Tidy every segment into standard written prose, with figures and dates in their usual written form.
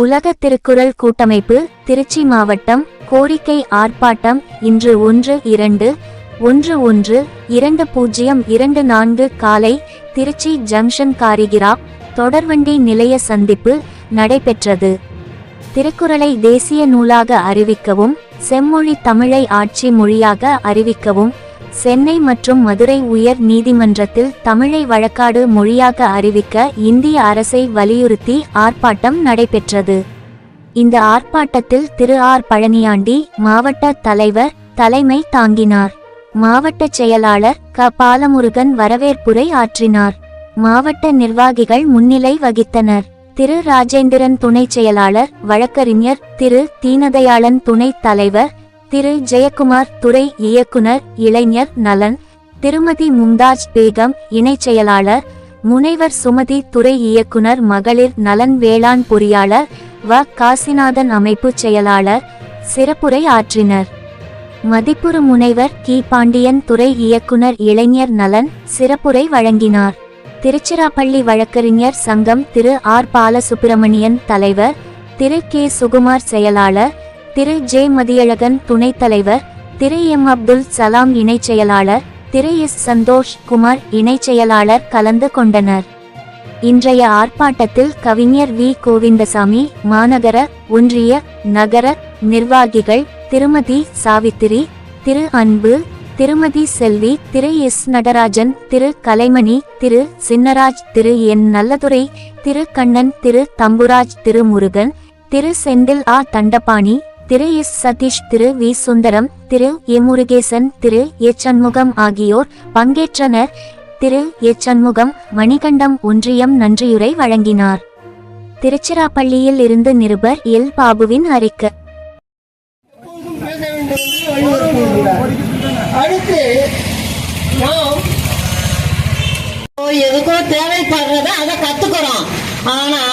உலக திருக்குறள் கூட்டமைப்பு திருச்சி மாவட்டம் கோரிக்கை ஆர்ப்பாட்டம் இன்று 1-2-11-2024 காலை திருச்சி ஜங்ஷன் காரிகிரா தொடர்வண்டி நிலைய சந்திப்பு நடைபெற்றது. திருக்குறளை தேசிய நூலாக அறிவிக்கவும் செம்மொழி தமிழை ஆட்சி மொழியாக அறிவிக்கவும் சென்னை மற்றும் மதுரை உயர் நீதிமன்றத்தில் தமிழை வழக்காடு மொழியாக அறிவிக்க இந்திய அரசை வலியுறுத்தி ஆர்ப்பாட்டம் நடைபெற்றது. இந்த ஆர்ப்பாட்டத்தில் திரு ஆர் பழனியாண்டி மாவட்ட தலைவர் தலைமை தாங்கினார். மாவட்ட செயலாளர் க பாலமுருகன் வரவேற்புரை ஆற்றினார். மாவட்ட நிர்வாகிகள் முன்னிலை வகித்தனர். திரு ராஜேந்திரன் துணை செயலாளர், வழக்கறிஞர் திரு தீனதயாளன் துணைத் தலைவர், திரு ஜெயக்குமார் துறை இயக்குனர் இளைஞர் நலன், திருமதி மும்தாஜ் பேகம் இணைச் செயலாளர், முனைவர் சுமதி துறை இயக்குனர் மகளிர் நலன், வேளாண் பொறியாளர் வ காசிநாதன் அமைப்பு செயலாளர் சிறப்புரை ஆற்றினர். மதிப்புறு முனைவர் கி பாண்டியன் துறை இயக்குனர் இளைஞர் நலன் சிறப்புரை வழங்கினார். திருச்சிராப்பள்ளி வழக்கறிஞர் சங்கம் திரு ஆர் பாலசுப்பிரமணியன் தலைவர், திரு கே சுகுமார் செயலாளர், திரு ஜே மதியழகன் துணைத் தலைவர், திரு எம் அப்துல் சலாம் இணைச் செயலாளர், திரு எஸ் சந்தோஷ் குமார் இணைச் செயலாளர் கலந்து கொண்டனர். இன்றைய ஆர்ப்பாட்டத்தில் கவிஞர் வி கோவிந்தசாமி, மாநகர ஒன்றிய நகர நிர்வாகிகள் திருமதி சாவித்திரி, திரு அன்பு, திருமதி செல்வி, திரு எஸ் நடராஜன், திரு கலைமணி, திரு சின்னராஜ், திரு என் நல்லதுரை, திரு கண்ணன், திரு தம்புராஜ், திரு முருகன், திரு செந்தில் ஆ Thandapani, Thiru S Satheesh, Thiru V Sundaram, Thiru A Murugesan, Thiru A Shanmugam ஆகியோர் பங்கேற்றனர். திரு எ சண்முகம் மணிகண்டம் ஒன்றியம் நன்றியுரை வழங்கினார். திருச்சிராப்பள்ளியில் இருந்து நிருபர் எல் பாபுவின் அறிக்கை. அடுத்து நாம் எதுக்கோ தேவைப்படுறத அதை கத்துக்கிறோம். ஆனா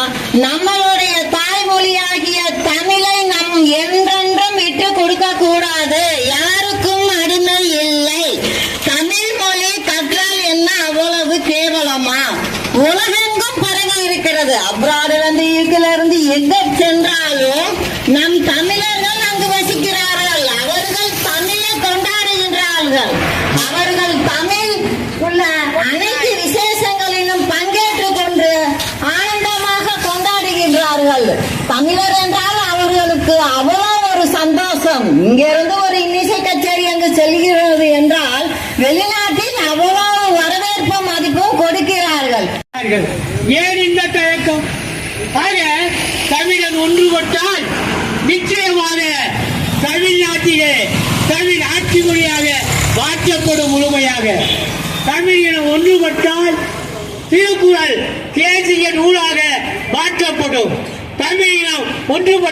நம்மளுடைய தாய்மொழியாகிய தமிழை நம் என்றென்றும் விட்டு கொடுக்க கூடாது. யாருக்கும் அடிமை இல்லை. தமிழ் மொழி கற்றால் என்ன அவ்வளவு கேவலமா? உலகெங்கும் பரவி இருக்கிறது. அப்ராடுல இருந்து ஈக்கில இருந்து எங்க சென்றாலும் நம் தமிழர்கள் அங்கு வசிக்கிறார்கள். அவர்கள் தமிழை கொண்டாடுகின்றார்கள். அவர்கள் தமிழ் உள்ள அனைத்து விசேஷங்களிலும் பங்கேற்றுக் கொண்டு ஆனந்தமாக கொண்டாடுகின்றார்கள். தமிழர் என்றால் அவர்களுக்கு அவ்வளவு ஒரு சந்தோஷம். இங்கிருந்து ஒரு இன்னிசை கச்சேரி அங்கு செல்கிறது என்றால் வெளிநாட்டில் அவ்வளவு வரவேற்பு மதிப்பும் கொடுக்கிறார்கள். ஏன் இந்த தயக்கம்? ஆக தமிழன் ஒன்றுபட்டால் நிச்சயமாக தமிழ்நாட்டிலே தமிழ் ஆட்சி மொழியாக மாற்றப்படும். முழுமையாக தமிழினம் ஒன்றுபட்டால் திருக்குறள் தேசிய நூலாக மாற்றப்படும். தமிழினம் ஒன்றுபட்ட